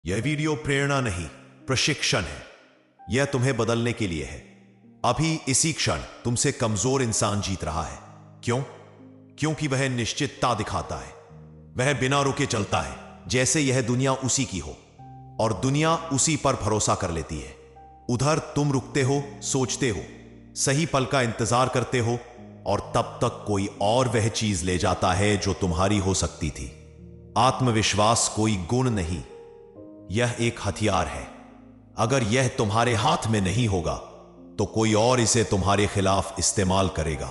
यह वीडियो प्रेरणा नहीं, प्रशिक्षण है। यह तुम्हें बदलने के लिए है। अभी इसी क्षण तुमसे कमजोर इंसान जीत रहा है। क्यों? क्योंकि वह निश्चितता दिखाता है। वह बिना रुके चलता है, जैसे यह दुनिया उसी की हो, और दुनिया उसी पर भरोसा कर लेती है। उधर तुम रुकते हो, सोचते हो, सही पल का इंतजार करते हो, और तब तक कोई और वह चीज ले जाता है जो तुम्हारी हो सकती थी। आत्मविश्वास कोई गुण नहीं, यह एक हथियार है। अगर यह तुम्हारे हाथ में नहीं होगा तो कोई और इसे तुम्हारे खिलाफ इस्तेमाल करेगा।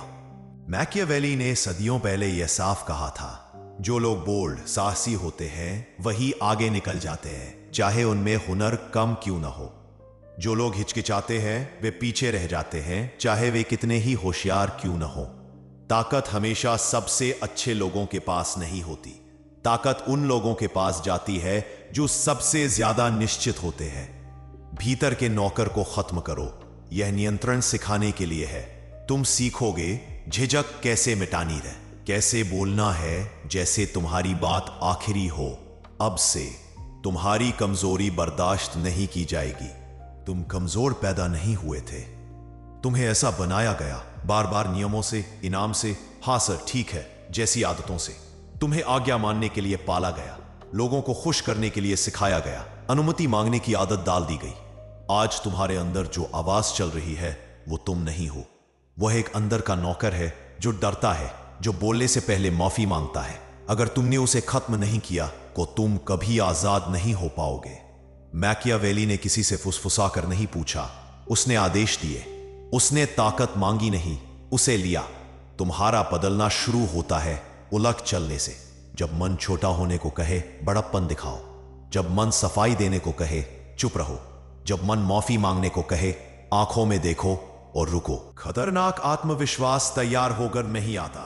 मैकियावेली ने सदियों पहले यह साफ कहा था, जो लोग बोल्ड, साहसी होते हैं वही आगे निकल जाते हैं, चाहे उनमें हुनर कम क्यों ना हो। जो लोग हिचकिचाते हैं वे पीछे रह जाते हैं, चाहे वे कितने ही होशियार क्यों ना हो। ताकत हमेशा सबसे अच्छे लोगों के पास नहीं होती। ताकत उन लोगों के पास जाती है जो सबसे ज्यादा निश्चित होते हैं। भीतर के नौकर को खत्म करो। यह नियंत्रण सिखाने के लिए है। तुम सीखोगे झिझक कैसे मिटानी है, कैसे बोलना है जैसे तुम्हारी बात आखिरी हो। अब से तुम्हारी कमजोरी बर्दाश्त नहीं की जाएगी। तुम कमजोर पैदा नहीं हुए थे, तुम्हें ऐसा बनाया गया, बार बार नियमों से, इनाम से, हाँ सर ठीक है जैसी आदतों से। तुम्हें आज्ञा मानने के लिए पाला गया, लोगों को खुश करने के लिए सिखाया गया, अनुमति मांगने की आदत डाल दी गई। आज तुम्हारे अंदर जो आवाज चल रही है वो तुम नहीं हो। वह एक अंदर का नौकर है जो डरता है, जो बोलने से पहले माफी मांगता है। अगर तुमने उसे खत्म नहीं किया तो तुम कभी आजाद नहीं हो पाओगे। मैकियावेली ने किसी से फुसफुसा कर नहीं पूछा, उसने आदेश दिए। उसने ताकत मांगी नहीं, उसे लिया। तुम्हारा बदलना शुरू होता है उलट चलने से। जब मन छोटा होने को कहे बड़प्पन दिखाओ। जब मन सफाई देने को कहे चुप रहो। जब मन माफी मांगने को कहे आंखों में देखो और रुको। खतरनाक आत्मविश्वास तैयार होकर नहीं आता,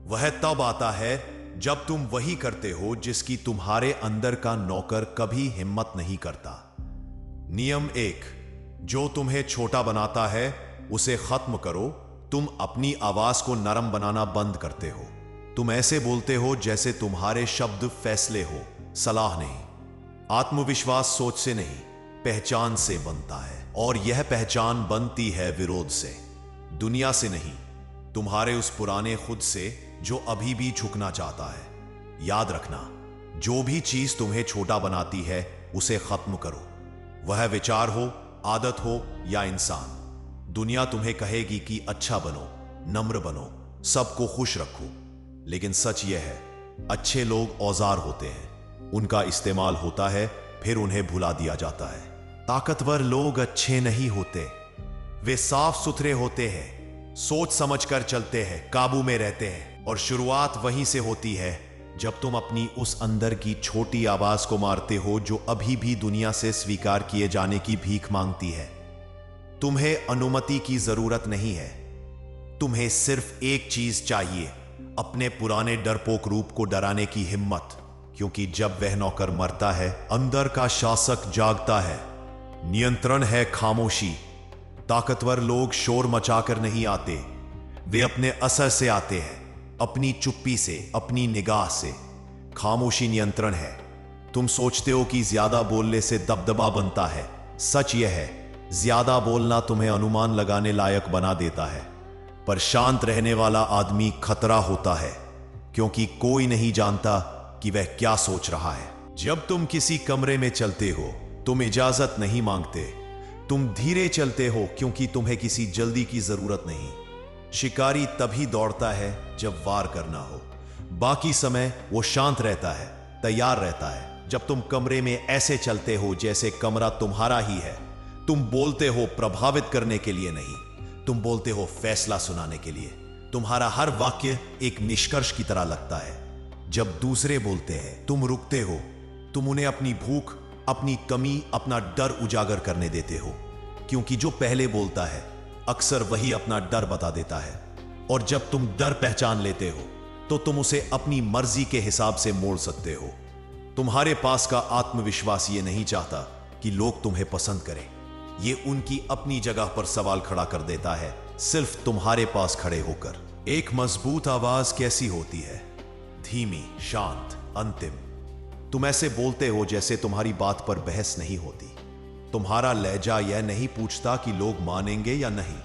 वह तब आता है जब तुम वही करते हो जिसकी तुम्हारे अंदर का नौकर कभी हिम्मत नहीं करता। नियम 1, जो तुम्हें छोटा बनाता है उसे खत्म करो। तुम अपनी आवाज को नरम बनाना बंद करते हो। तुम ऐसे बोलते हो जैसे तुम्हारे शब्द फैसले हो, सलाह नहीं। आत्मविश्वास सोच से नहीं, पहचान से बनता है, और यह पहचान बनती है विरोध से, दुनिया से नहीं, तुम्हारे उस पुराने खुद से जो अभी भी झुकना चाहता है। याद रखना, जो भी चीज तुम्हें छोटा बनाती है उसे खत्म करो। वह विचार हो, आदत हो या इंसान। दुनिया तुम्हें कहेगी कि अच्छा बनो, नम्र बनो, सबको खुश रखो, लेकिन सच यह है, अच्छे लोग औजार होते हैं, उनका इस्तेमाल होता है, फिर उन्हें भुला दिया जाता है। ताकतवर लोग अच्छे नहीं होते, वे साफ सुथरे होते हैं, सोच समझकर चलते हैं, काबू में रहते हैं। और शुरुआत वहीं से होती है जब तुम अपनी उस अंदर की छोटी आवाज को मारते हो जो अभी भी दुनिया से स्वीकार किए जाने की भीख मांगती है। तुम्हें अनुमति की जरूरत नहीं है, तुम्हें सिर्फ एक चीज चाहिए, अपने पुराने डरपोक रूप को डराने की हिम्मत। क्योंकि जब वह नौकर मरता है अंदर का शासक जागता है। नियंत्रण है खामोशी। ताकतवर लोग शोर मचाकर नहीं आते, वे अपने असर से आते हैं, अपनी चुप्पी से, अपनी निगाह से। खामोशी नियंत्रण है। तुम सोचते हो कि ज्यादा बोलने से दबदबा बनता है, सच यह है ज्यादा बोलना तुम्हें अनुमान लगाने लायक बना देता है, पर शांत रहने वाला आदमी खतरा होता है, क्योंकि कोई नहीं जानता कि वह क्या सोच रहा है। जब तुम किसी कमरे में चलते हो तुम इजाजत नहीं मांगते, तुम धीरे चलते हो क्योंकि तुम्हें किसी जल्दी की जरूरत नहीं। शिकारी तभी दौड़ता है जब वार करना हो, बाकी समय वो शांत रहता है, तैयार रहता है। जब तुम कमरे में ऐसे चलते हो जैसे कमरा तुम्हारा ही है, तुम बोलते हो प्रभावित करने के लिए नहीं, तुम बोलते हो फैसला सुनाने के लिए। तुम्हारा हर वाक्य एक निष्कर्ष की तरह लगता है। जब दूसरे बोलते हैं तुम रुकते हो, तुम उन्हें अपनी भूख, अपनी कमी, अपना डर उजागर करने देते हो, क्योंकि जो पहले बोलता है अक्सर वही अपना डर बता देता है। और जब तुम डर पहचान लेते हो तो तुम उसे अपनी मर्जी के हिसाब से मोड़ सकते हो। तुम्हारे पास का आत्मविश्वास ये नहीं चाहता कि लोग तुम्हें पसंद करें, ये उनकी अपनी जगह पर सवाल खड़ा कर देता है, सिर्फ तुम्हारे पास खड़े होकर। एक मजबूत आवाज कैसी होती है? धीमी, शांत, अंतिम। तुम ऐसे बोलते हो जैसे तुम्हारी बात पर बहस नहीं होती। तुम्हारा लहजा यह नहीं पूछता कि लोग मानेंगे या नहीं,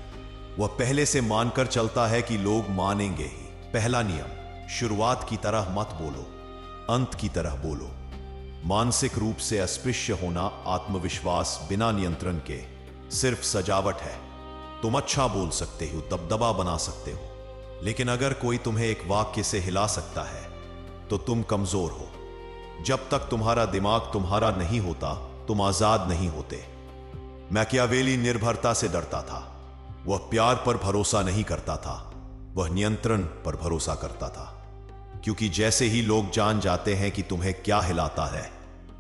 वह पहले से मानकर चलता है कि लोग मानेंगे ही। पहला नियम, शुरुआत की तरह मत बोलो, अंत की तरह बोलो। मानसिक रूप से अस्पृश्य होना आत्मविश्वास बिना नियंत्रण के सिर्फ सजावट है। तुम अच्छा बोल सकते हो, दबदबा बना सकते हो, लेकिन अगर कोई तुम्हें एक वाक्य से हिला सकता है तो तुम कमजोर हो। जब तक तुम्हारा दिमाग तुम्हारा नहीं होता तुम आजाद नहीं होते। मैकियावेली निर्भरता से डरता था। वह प्यार पर भरोसा नहीं करता था, वह नियंत्रण पर भरोसा करता था। क्योंकि जैसे ही लोग जान जाते हैं कि तुम्हें क्या हिलाता है,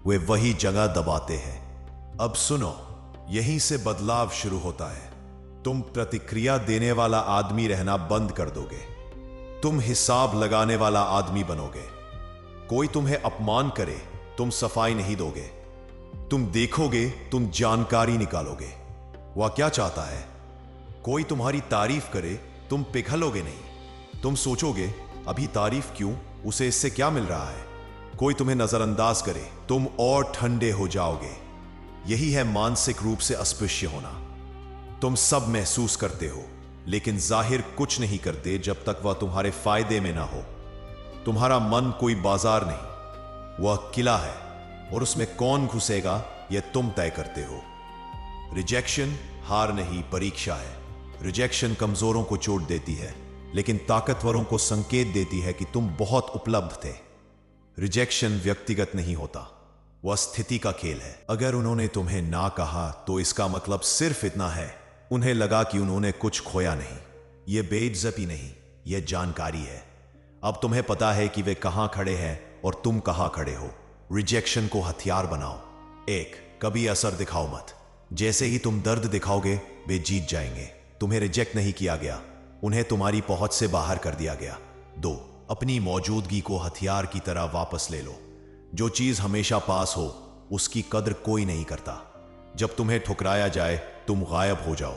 वे वही जगह दबाते हैं। अब सुनो, यहीं से बदलाव शुरू होता है। तुम प्रतिक्रिया देने वाला आदमी रहना बंद कर दोगे। तुम हिसाब लगाने वाला आदमी बनोगे। कोई तुम्हें अपमान करे, तुम सफाई नहीं दोगे। तुम देखोगे, तुम जानकारी निकालोगे। वह क्या चाहता है? कोई तुम्हारी तारीफ करे, तुम पिघलोगे नहीं। तुम सोचोगे अभी तारीफ क्यों, उसे इससे क्या मिल रहा है। कोई तुम्हें नजरअंदाज करे, तुम और ठंडे हो जाओगे। यही है मानसिक रूप से अस्पृश्य होना। तुम सब महसूस करते हो, लेकिन जाहिर कुछ नहीं करते जब तक वह तुम्हारे फायदे में ना हो। तुम्हारा मन कोई बाजार नहीं, वह किला है, और उसमें कौन घुसेगा यह तुम तय करते हो। रिजेक्शन हार नहीं, परीक्षा है। रिजेक्शन कमजोरों को चोट देती है, लेकिन ताकतवरों को संकेत देती है कि तुम बहुत उपलब्ध थे। रिजेक्शन व्यक्तिगत नहीं होता, वह स्थिति का खेल है। अगर उन्होंने तुम्हें ना कहा तो इसका मतलब सिर्फ इतना है, उन्हें लगा कि उन्होंने कुछ खोया नहीं। यह बेइज्जती नहीं, यह जानकारी है। अब तुम्हें पता है कि वे कहां खड़े हैं और तुम कहां खड़े हो। रिजेक्शन को हथियार बनाओ। एक, कभी असर दिखाओ मत। जैसे ही तुम दर्द दिखाओगे वे जीत जाएंगे। तुम्हें रिजेक्ट नहीं किया गया, उन्हें तुम्हारी पहुंच से बाहर कर दिया गया। दो, अपनी मौजूदगी को हथियार की तरह वापस ले लो। जो चीज हमेशा पास हो उसकी कद्र कोई नहीं करता। जब तुम्हें ठुकराया जाए तुम गायब हो जाओ।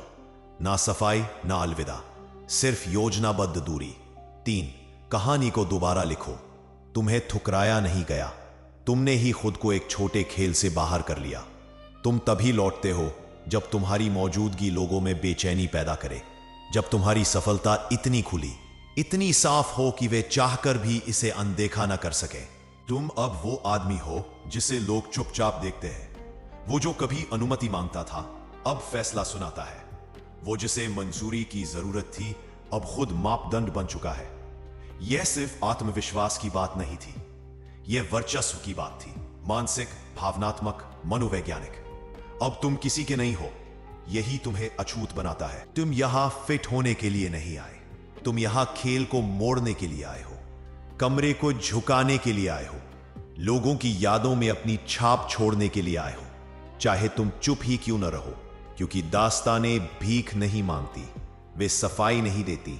ना सफाई ना अलविदा, सिर्फ योजनाबद्ध दूरी। तीन, कहानी को दोबारा लिखो। तुम्हें ठुकराया नहीं गया, तुमने ही खुद को एक छोटे खेल से बाहर कर लिया। तुम तभी लौटते हो जब तुम्हारी मौजूदगी लोगों में बेचैनी पैदा करे, जब तुम्हारी सफलता इतनी खुली, इतनी साफ हो कि वे चाहकर भी इसे अनदेखा न कर सके। तुम अब वो आदमी हो जिसे लोग चुपचाप देखते हैं। वो जो कभी अनुमति मांगता था अब फैसला सुनाता है। वो जिसे मंजूरी की जरूरत थी अब खुद मापदंड बन चुका है। यह सिर्फ आत्मविश्वास की बात नहीं थी, यह वर्चस्व की बात थी। मानसिक, भावनात्मक, मनोवैज्ञानिक। अब तुम किसी के नहीं हो, यही तुम्हें अछूत बनाता है। तुम यहां फिट होने के लिए नहीं आए, तुम यहां खेल को मोड़ने के लिए आए हो, कमरे को झुकाने के लिए आए हो, लोगों की यादों में अपनी छाप छोड़ने के लिए आए हो, चाहे तुम चुप ही क्यों न रहो। क्योंकि दास्तानें भीख नहीं मांगती, वे सफाई नहीं देती,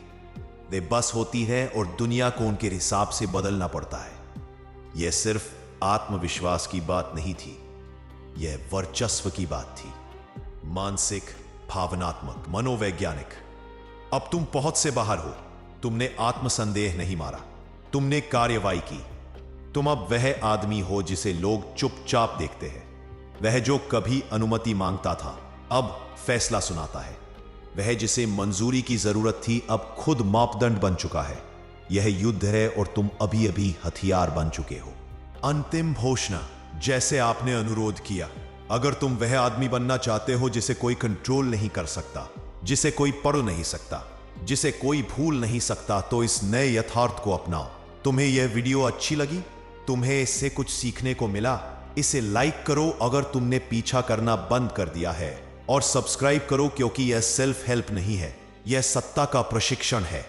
वे बस होती है और दुनिया को उनके हिसाब से बदलना पड़ता है। यह सिर्फ आत्मविश्वास की बात नहीं थी, यह वर्चस्व की बात थी। मानसिक, भावनात्मक, मनोवैज्ञानिक। अब तुम पहुंच से बाहर हो। तुमने आत्मसंदेह नहीं मारा, तुमने कार्यवाही की। तुम अब वह आदमी हो जिसे लोग चुपचाप देखते हैं। वह जो कभी अनुमति मांगता था अब फैसला सुनाता है। वह जिसे मंजूरी की जरूरत थी अब खुद मापदंड बन चुका है। यह युद्ध है और तुम अभी अभी हथियार बन चुके हो। अंतिम घोषणा, जैसे आपने अनुरोध किया, अगर तुम वह आदमी बनना चाहते हो जिसे कोई कंट्रोल नहीं कर सकता, जिसे कोई पढ़ नहीं सकता, जिसे कोई भूल नहीं सकता, तो इस नए यथार्थ को अपनाओ। तुम्हें यह वीडियो अच्छी लगी, तुम्हें इससे कुछ सीखने को मिला, इसे लाइक करो अगर तुमने पीछा करना बंद कर दिया है, और सब्सक्राइब करो क्योंकि यह सेल्फ हेल्प नहीं है, यह सत्ता का प्रशिक्षण है।